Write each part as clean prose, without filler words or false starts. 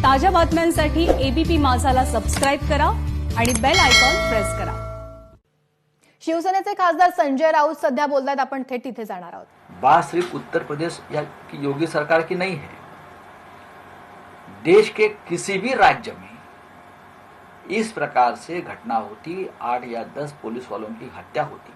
ताज्या बातम्यांसाठी ABP माझाला subscribe करा आणि बेल आयकॉन प्रेस करा। शिवसेनेचे खासदार संजय राउत सध्या बोलतात, आपण थेट तिथे जाणार आहोत। बात सिर्फ उत्तर प्रदेश या की योगी सरकार की नहीं है, देश के किसी भी राज्य में इस प्रकार से घटना होती, 8 या 10 पुलिस वालों की हत्या होती,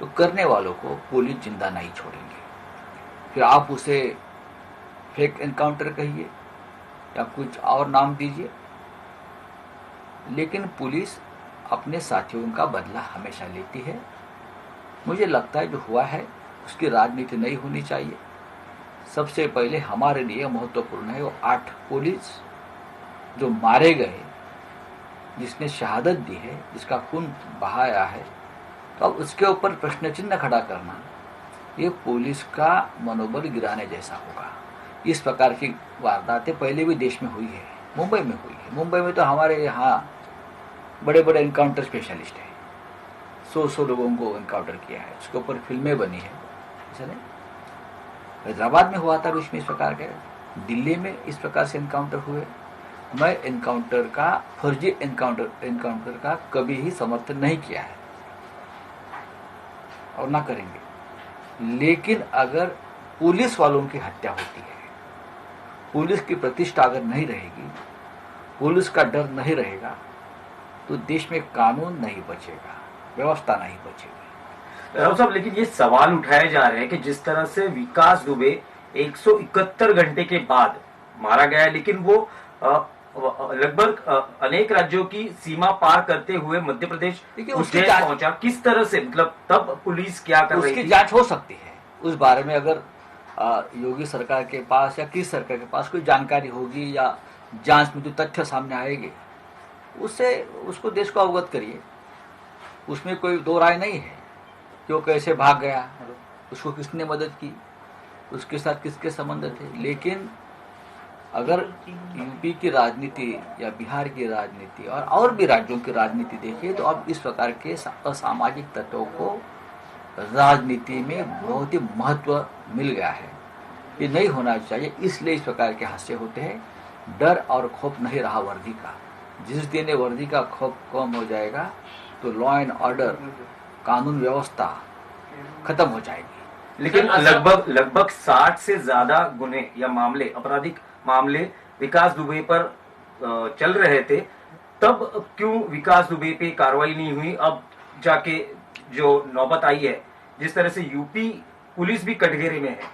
तो करने वालों को पुलिस जिंदा नहीं छोड़ेंगे। फिर आप उसे फेक एनकाउंटर कहिए या कुछ और नाम दीजिए, लेकिन पुलिस अपने साथियों का बदला हमेशा लेती है। मुझे लगता है जो हुआ है उसकी राजनीति नहीं होनी चाहिए। सबसे पहले हमारे लिए महत्वपूर्ण है वो 8 पुलिस जो मारे गए, जिसने शहादत दी है, जिसका खून बहाया है, तो अब उसके ऊपर प्रश्न चिन्ह खड़ा करना ये पुलिस का मनोबल गिराने जैसा होगा। इस प्रकार की वारदातें पहले भी देश में हुई है, मुंबई में हुई है। मुंबई में तो हमारे यहाँ बड़े बड़े एनकाउंटर स्पेशलिस्ट हैं, 100 लोगों को एनकाउंटर किया है, उसके ऊपर फिल्में बनी है। ऐसा नहीं, हैदराबाद में हुआ था बीच में इस प्रकार के, दिल्ली में इस प्रकार से एनकाउंटर हुए। मैं एनकाउंटर का, फर्जी एनकाउंटर का कभी ही समर्थन नहीं किया है और ना करेंगे। लेकिन अगर पुलिस वालों की हत्या होती है, पुलिस की प्रतिष्ठा अगर नहीं रहेगी, पुलिस का डर नहीं रहेगा, तो देश में कानून नहीं बचेगा, व्यवस्था नहीं बचेगी। राउत साहब, लेकिन ये सवाल उठाए जा रहे हैं कि जिस तरह से विकास दुबे 171 घंटे के बाद मारा गया है, लेकिन वो लगभग अनेक राज्यों की सीमा पार करते हुए मध्य प्रदेश उज्जैन पहुंचा। किस तरह से, मतलब तब पुलिस क्या कर रही थी? उसकी जांच हो सकती है। उस बारे में अगर योगी सरकार के पास या किस सरकार के पास कोई जानकारी होगी या जांच में जो तथ्य सामने आएंगे, उससे उसको देश को अवगत करिए। उसमें कोई दो राय नहीं है कि वो कैसे भाग गया, उसको किसने मदद की, उसके साथ किसके संबंध थे। लेकिन अगर यूपी की राजनीति या बिहार की राजनीति और भी राज्यों की राजनीति देखिए, तो अब इस प्रकार के असामाजिक तत्वों को राजनीति में बहुत ही महत्व मिल गया है। ये नहीं होना चाहिए, इसलिए इस प्रकार के हादसे होते हैं। डर और खौफ नहीं रहा वर्दी का। जिस दिन वर्दी का खौफ कम हो जाएगा तो लॉ एंड ऑर्डर, कानून व्यवस्था खत्म हो जाएगी। लेकिन लगभग 60 से ज्यादा गुने या मामले, आपराधिक मामले विकास दुबे पर चल रहे थे, तब क्यों विकास दुबे पे कार्रवाई नहीं हुई? अब जाके जो नौबत आई है, जिस तरह से यूपी पुलिस भी कटघरे में है।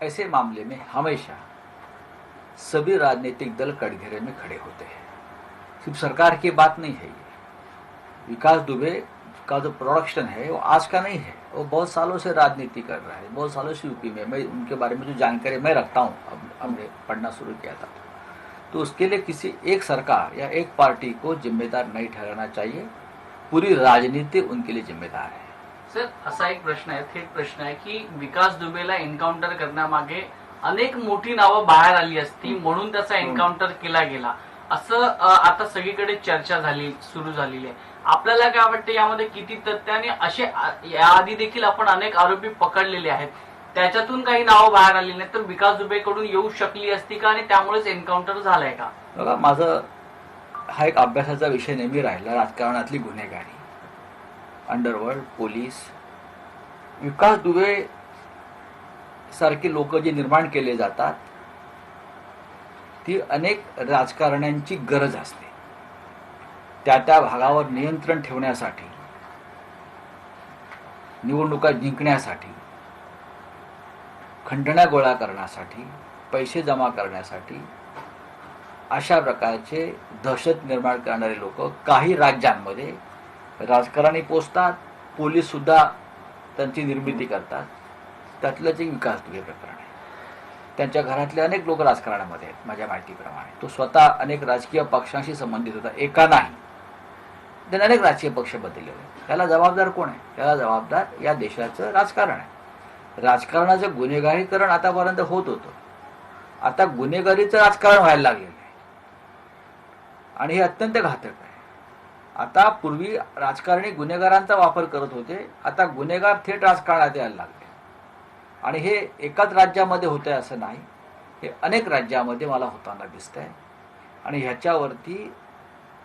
ऐसे मामले में हमेशा सभी राजनीतिक दल कटघरे में खड़े होते हैं। सिर्फ सरकार की बात नहीं है ये। विकास दुबे का जो प्रोडक्शन है वो आज का नहीं है, वो बहुत सालों से राजनीति कर रहा है, बहुत सालों से यूपी में। मैं उनके बारे में जो जानकारी मैं रखता हूँ, अब हमने पढ़ना शुरू किया था, तो उसके लिए किसी एक सरकार या एक पार्टी को जिम्मेदार नहीं ठहराना चाहिए। पूरी राजनीति उनके लिए जिम्मेदार है। सर, असा एक प्रश्न आहे, थेट प्रश्न आहे की विकास दुबेला एन्काउंटर करण्यामागे अनेक मोठी नावं बाहेर आली असती म्हणून त्याचा एन्काउंटर केला गेला, असं आता सगळीकडे चर्चा सुरू झालेली आहे। आपल्याला काय वाटतं यामध्ये किती तथ्य, आणि असे याआधी देखील आपण अनेक आरोपी पकडलेले आहेत, त्याच्यातून काही नावं बाहेर आली नाही, तर विकास दुबेकडून येऊ शकली असती का आणि त्यामुळेच एन्काउंटर झालंय का? बघा, माझं हा एक अभ्यासाचा विषय नेहमी राहिला, राजकारणातली गुन्हेगारी, अंडरवर्ल्ड, पोलीस। विकास दुबे सारखे लोक जे निर्माण केले जातात, ती अनेक राजकारण्यांची गरज असते। त्या भागावर नियंत्रण ठेवण्यासाठी, निवडणुका जिंकण्यासाठी, खंडण्या गोळा करण्यासाठी, पैसे जमा करण्यासाठी, अशा प्रकारचे दहशत निर्माण करणारे लोक काही राज्यांमध्ये राजकारणी पोचतात, पोलीस सुद्धा त्यांची निर्मिती करतात। त्यातलंच एक विकास दुबे प्रकरण आहे। त्यांच्या घरातले अनेक लोक राजकारणामध्ये आहेत माझ्या माहितीप्रमाणे। तो स्वतः अनेक राजकीय पक्षांशी संबंधित होता, एका नाही, त्याने अनेक राजकीय पक्ष बदलले। त्याला जबाबदार कोण आहे? त्याला जबाबदार या देशाचं राजकारण आहे। राजकारणाचं गुन्हेगारीकरण आतापर्यंत होत होतं, आता गुन्हेगारीचं राजकारण व्हायला लागलेलं आहे आणि हे अत्यंत घातक आहे। आता पूर्वी राजकारणी गुन्हेगारांचा वापर करत होते, आता गुन्हेगार थेट राजकारणात यायला लागले। आणि हे एकाच राज्यामध्ये होतंय असं नाही, हे अनेक राज्यामध्ये मला होताना दिसत आहे आणि ह्याच्यावरती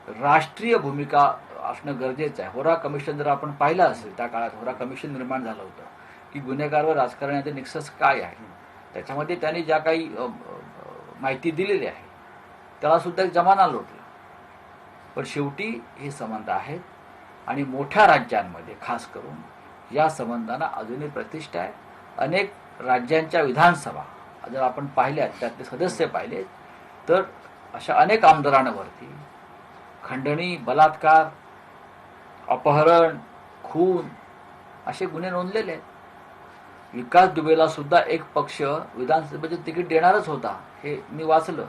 राष्ट्रीय भूमिका असणं गरजेचं आहे. होरा कमिशन जर आपण पाहिलं असेल, त्या काळात होरा कमिशन निर्माण झालं होतं की गुन्हेगार व राजकारण्याचे निकष काय आहे. त्याच्यामध्ये त्यांनी ज्या काही माहिती दिलेली आहे त्याला सुद्धा एक जमाना लोटला. पण शेवटी हे संबंध आहेत आणि मोठ्या राज्यांमध्ये खास करून या संबंधांना अजूनही प्रतिष्ठा आहे. अनेक राज्यांच्या विधानसभा जर आपण पाहिल्यात, त्यातले सदस्य पाहिले तर अशा अनेक आमदारांवरती खंडणी, बलात्कार, अपहरण, खून असे गुन्हे नोंदलेले आहेत. विकास दुबेला सुद्धा एक पक्ष विधानसभेचं तिकीट देणारच होता, हे मी वाचलं.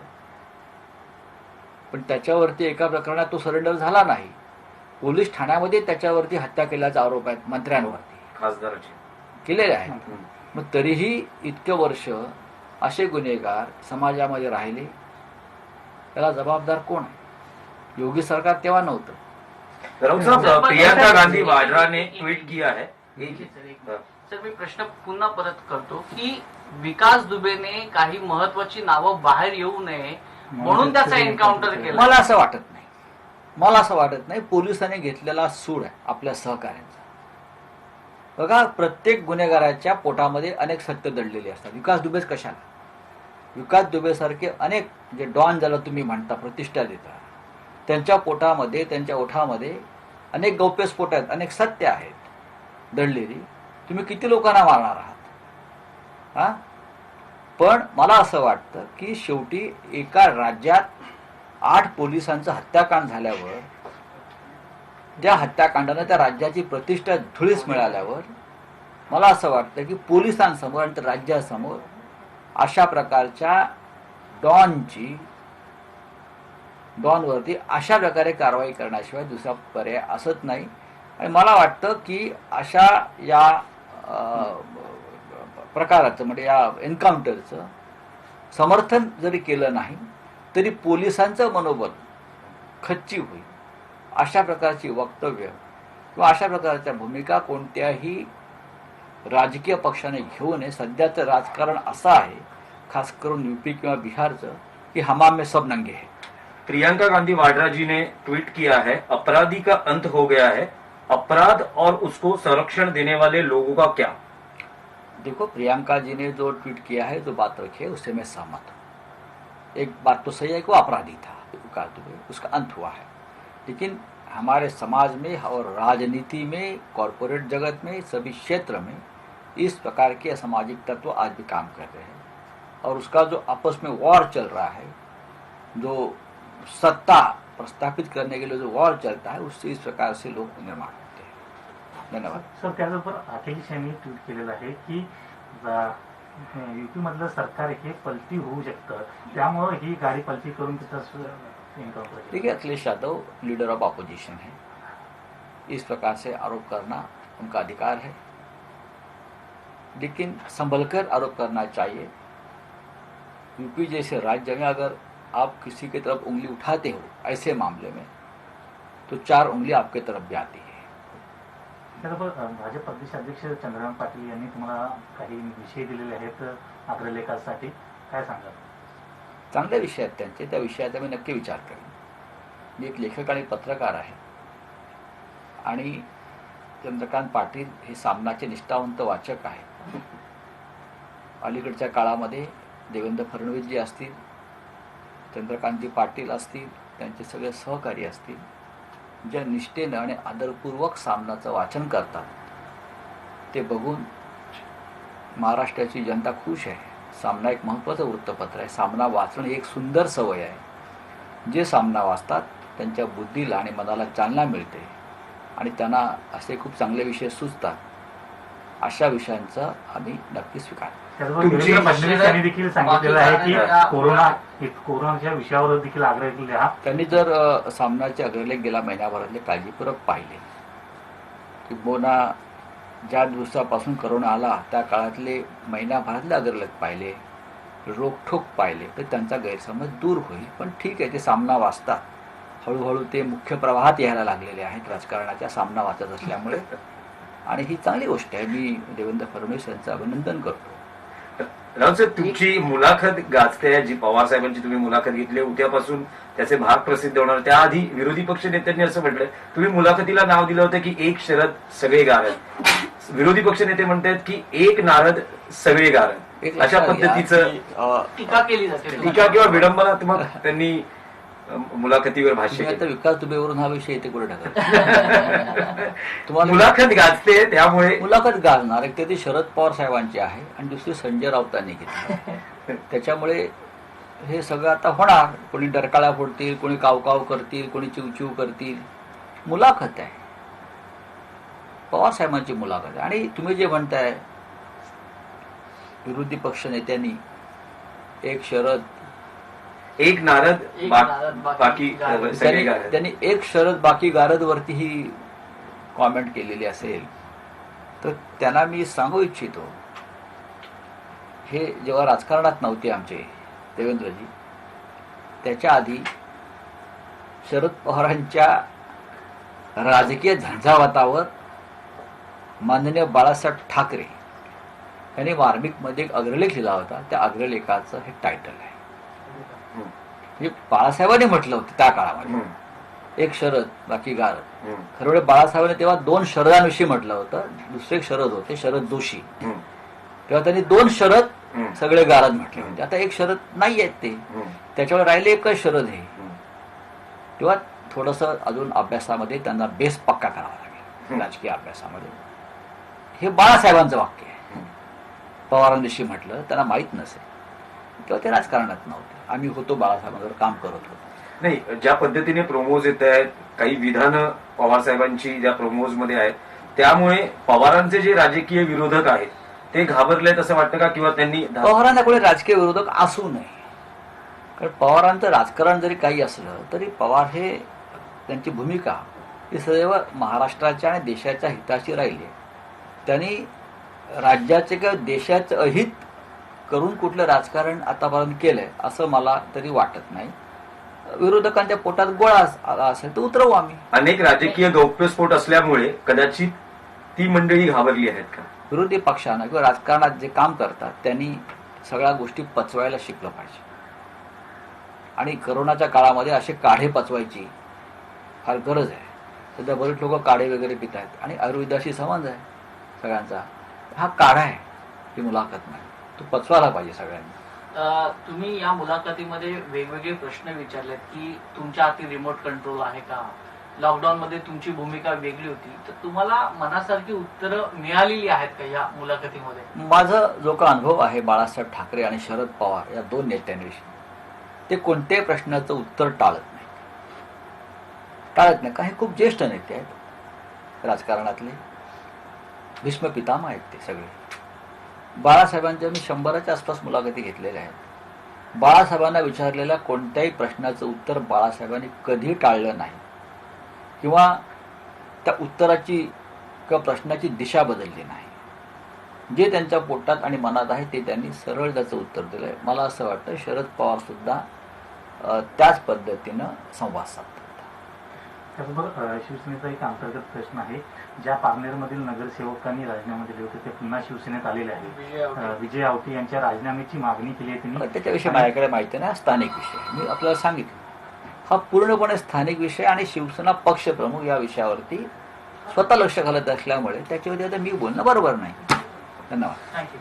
पण त्याच्यावरती एका प्रकरणात तो सरेंडर झाला नाही. पोलीस ठाण्यामध्ये त्याच्यावरती हत्या केल्याचा आरोप आहेत मंत्र्यांवरती, खासदाराची केलेले आहेत. मग तरीही इतके वर्ष असे गुन्हेगार समाजामध्ये राहिले, त्याला जबाबदार कोण आहे? योगी सरकार तेव्हा नव्हतं. राउत साहब, प्रियंका गांधी वाड्रा ने ट्वीट किया है. सर, मी प्रश्न पुन्हा परत करतो की विकास दुबेने काही महत्वाची नावं बाहेर येऊ नये म्हणून त्याचा एन्काउंटर केला. मला असं वाटत नाही. पोलिसांनी घेतलेला सूड आहे आपल्या सहकार्यांचा. बघा, प्रत्येक गुन्हेगाराच्या पोटामध्ये अनेक सत्य दडलेली असतात. विकास दुबेच कशाला? विकास दुबेसारखे अनेक जे डॉन ज्याला तुम्ही म्हणता, प्रतिष्ठा देता, त्यांच्या पोटामध्ये, त्यांच्या ओठामध्ये अनेक गौप्यस्फोट आहेत, अनेक सत्य आहेत दडलेली. तुम्ही किती लोकांना मारणार आहात? हा, पण मला असं वाटतं की शेवटी एका राज्यात 8 पोलिसांचं हत्याकांड झाल्यावर, त्या हत्याकांडानं त्या राज्याची प्रतिष्ठा धुळीस मिळाल्यावर मला असं वाटतं की पोलिसांसमोर आणि राज्यासमोर अशा प्रकारच्या डॉनवरती अशा प्रकारे कारवाई करण्याशिवाय दुसरा पर्याय असत नाही. आणि मला वाटतं की अशा या प्रकाराचं म्हणजे या एन्काउंटरचं समर्थन जरी केलं नाही तरी पोलिसांचं मनोबल खच्ची होईल. अशा प्रकारची वक्तव्य किंवा अशा प्रकारच्या भूमिका कोणत्याही राजकीय पक्षाने घेऊ नये. सध्याचं राजकारण असं आहे, खास करून यूपी किंवा बिहारचं, की हमाम में सब नंगे हैं. प्रियंका गांधी वाड्रा जी ने ट्वीट किया है, अपराधी का अंत हो गया है, अपराध और उसको संरक्षण देने वाले लोगों का क्या? देखो, प्रियंका जी ने जो ट्वीट किया है, जो बात रखी है, उससे मैं सहमत हूँ. एक बात तो सही है कि वो अपराधी था विकास दुबे, उसका अंत हुआ है. लेकिन हमारे समाज में और राजनीति में, कॉरपोरेट जगत में, सभी क्षेत्र में इस प्रकार के असामाजिक तत्व आज भी काम कर रहे हैं. और उसका जो आपस में वॉर चल रहा है, जो सत्ता प्रस्थापित करने के लिए जो वॉर चलता है, उससे इस प्रकार से लोग निर्माण होते हैं. धन्यवाद. सर, त्याचबरोबर अखिलेश यांनी ट्विट केलेलं आहे की युपी मधलं सरकार हे पलटी होऊ शकतं, त्यामुळे ही गाडी पलटी करून तिथं एन्काउंटर. देखिए, Akhilesh Yadav leader of opposition है. इस प्रकार से आरोप करना उनका अधिकार है, लेकिन संभलकर आरोप करना चाहिए. यूपी जैसे राज्य में अगर आप किसी की तरफ उंगली उठाते हो ऐसे मामले में, तो 4 उंगली आपके तरफ भी आती है. त्याचबरोबर भाजप प्रदेश अध्यक्ष चंद्रकांत पाटील यांनी तुम्हाला काही विषय दिलेले आहेत अग्रलेखासाठी, काय सांगाल? चांगले विषय आहेत त्यांचे, त्या विषयाचा मी नक्की विचार करेन. मी एक लेखक आणि पत्रकार आहे आणि चंद्रकांत पाटील हे सामनाचे निष्ठावंत वाचक आहेत. अलीकडच्या काळामध्ये देवेंद्र फडणवीसजी असतील, चंद्रकांतजी पाटील असतील, त्यांचे सगळे सहकारी असतील, ज्या निष्ठेनं आणि आदरपूर्वक सामनाचं वाचन करतात, ते बघून महाराष्ट्राची जनता खुश आहे. सामना एक महत्त्वाचं वृत्तपत्र आहे. सामना वाचणं ही एक सुंदर सवय आहे. जे सामना वाचतात त्यांच्या बुद्धीला आणि मनाला चालना मिळते आणि त्यांना असे खूप चांगले विषय सुचतात. अशा विषयांचा आम्ही नक्की स्वीकार. त्याचबरोबर देवेंद्र फडणवीस यांनी देखील सांगितलेलं आहे की कोरोनाच्या विषयावर देखील आग्रह केला. त्यांनी जर सामनाचे अग्रलेख गेल्या महिन्याभरातले काळजीपूर्वक पाहिले, किंबहुना ज्या दिवसापासून करोना आला त्या काळातले महिन्याभरातले अग्रलेख पाहिले, रोखठोक पाहिले, तर त्यांचा गैरसमज दूर होईल. पण ठीक आहे, ते सामना वाचतात. हळूहळू ते मुख्य प्रवाहात यायला लागलेले आहेत राजकारणाच्या, सामना वाचत असल्यामुळे. आणि ही चांगली गोष्ट आहे. मी देवेंद्र फडणवीस यांचं अभिनंदन करतो. राऊत साहेब, तुमची मुलाखत गाजते, जी पवार साहेबांची तुम्ही मुलाखत घेतली उद्यापासून त्याचे भाग प्रसिद्ध होणार. त्याआधी विरोधी पक्ष नेत्यांनी असं म्हटलंय, तुम्ही मुलाखतीला नाव दिलं होतं की एक शरद सगळे गारद. विरोधी पक्ष नेते म्हणतात की एक नारद सगळे गारद. एक अशा लक्षात घ्या पद्धतीचं की, टीका केली जाते. टीका किंवा विडंबनात्मक त्यांनी मुलाखतीवर भाष्य तुम्ही आता केलं. विकास दुबेवरून हा विषय इथे कुठे टाकत तुम्हाला मुलाखत गाजते त्यामुळे मुलाखत गाजणार एक तर ती शरद पवार साहेबांची आहे आणि दुसरी संजय राऊतांनी घेतली. त्याच्यामुळे हे सगळं आता होणार. कोणी डरकाळ्या फोडतील, कोणी कावकाव करतील, कोणी चिवचिव करतील. मुलाखत आहे, पवार साहेबांची मुलाखत आहे. आणि तुम्ही जे म्हणताय विरोधी पक्ष नेत्यांनी एक शरद एक नारद एक नारद, बाकी गारद. सगळे गारद. त्यांनी एक शरद बाकी गारद वरती ही कॉमेंट केलेली असेल तर त्यांना मी सांगू इच्छितो, हे जेव्हा राजकारणात नव्हते आमचे देवेंद्रजी, त्याच्या आधी शरद पवारांच्या राजकीय झंझावातावर माननीय बाळासाहेब ठाकरे यांनी मार्मिकमध्ये एक अग्रलेख लिहिला होता. त्या अग्रलेखाचं हे टायटल आहे. म्हणजे बाळासाहेबांनी म्हटलं होतं त्या काळामध्ये एक शरद बाकी गारद. खरं म्हणजे बाळासाहेबांनी तेव्हा 2 शरदांविषयी म्हटलं होतं. दुसरे एक शरद होते, शरद जोशी. तेव्हा त्यांनी 2 शरद सगळे गारद म्हटले होते. आता एक शरद नाही आहेत ते, त्याच्यावर राहिले एकच शरद हे. तेव्हा थोडंसं अजून अभ्यासामध्ये त्यांना बेस पक्का करावा लागेल. राजकीय अभ्यासामध्ये हे बाळासाहेबांचं वाक्य आहे. पवारांविषयी म्हटलं त्यांना माहीत नसेल, तेव्हा ते राजकारणात नव्हते. आम्ही होतो, बाळासाहेबांवर काम करत होतो. नाही, ज्या पद्धतीने प्रोमोज येत आहेत, काही विधानं पवार साहेबांची ज्या प्रोमोज मध्ये आहेत, त्यामुळे पवारांचे जे राजकीय विरोधक आहेत ते घाबरलेत असं वाटतं का? किंवा त्यांनी पवारांना कोणी राजकीय विरोधक असू नये. कारण पवारांचं राजकारण जरी काही असलं तरी पवार हे त्यांची भूमिका ही सदैव महाराष्ट्राच्या आणि देशाच्या हिताची राहिली. त्यांनी राज्याचे किंवा देशाचं अहित करून कुठलं राजकारण आतापर्यंत केलंय असं मला तरी वाटत नाही. विरोधकांच्या पोटात गोळा आला असेल तर उतरवू आम्ही. अनेक राजकीय गौप्यस्फोट असल्यामुळे कदाचित ती मंडळी घाबरली आहेत का? विरोधी पक्षांना किंवा राजकारणात जे काम करतात त्यांनी सगळ्या गोष्टी पचवायला शिकलं पाहिजे. आणि करोनाच्या काळामध्ये असे काढे पचवायची फार गरज आहे. सध्या बरेच लोक काढे वगैरे पित आहेत आणि आयुर्वेदाशी संबंध आहे सगळ्यांचा. हा काढा आहे, ही मुलाखत नाही. तो पचवायला पाहिजे सगळ्यांनी. तुम्ही या मुलाखतीमध्ये वेगवेगळे प्रश्न विचारलेत की तुमच्या हाती रिमोट कंट्रोल आहे का, लॉकडाऊन मध्ये तुमची भूमिका वेगळी होती, तर तुम्हाला मनासारखी उत्तरं मिळालेली आहेत का या मुलाखतीमध्ये? माझा जो का अनुभव आहे बाळासाहेब ठाकरे आणि शरद पवार या 2 नेत्यांविषयी, ते कोणत्याही प्रश्नाचं उत्तर टाळत नाही. का हे खूप ज्येष्ठ नेते आहेत राजकारणातले, भीष्म पितामह आहेत ते सगळे. बाळासाहेबांच्या मी 100च्या आसपास मुलाखती घेतलेल्या आहेत. बाळासाहेबांना विचारलेल्या कोणत्याही प्रश्नाचं उत्तर बाळासाहेबांनी कधी टाळलं नाही किंवा त्या उत्तराची किंवा प्रश्नाची दिशा बदलली नाही. जे त्यांच्या पोटात आणि मनात आहे ते त्यांनी सरळ त्याचं उत्तर दिलंय. मला असं वाटतं शरद पवार सुद्धा त्याच पद्धतीनं संवाद साधतात. त्याचबरोबर शिवसेनेचा एक अंतर्गत प्रश्न आहे. ज्या पारनेरमधील नगरसेवकांनी राजीनामे दिले होते ते पुन्हा शिवसेनेत आलेले आहे. विजय आवटे यांच्या राजीनाम्याची मागणी केली आहे त्यांनी. त्याच्याविषयी माझ्याकडे माहिती नाही. हा स्थानिक विषय मी आपल्याला सांगितलं. हा पूर्णपणे स्थानिक विषय आणि शिवसेना पक्षप्रमुख या विषयावरती स्वतः लक्ष घालत असल्यामुळे त्याच्यावरती आता मी बोलणं बरोबर नाही. धन्यवाद. थँक्यू.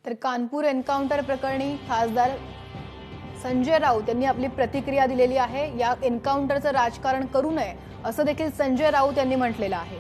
तर कानपूर एन्काउंटर प्रकरणी खासदार संजय राऊत यांनी आपली प्रतिक्रिया दिलेली आहे. या एन्काउंटरचं राजकारण करू नये असं देखील संजय राऊत यांनी म्हटलेलं आहे.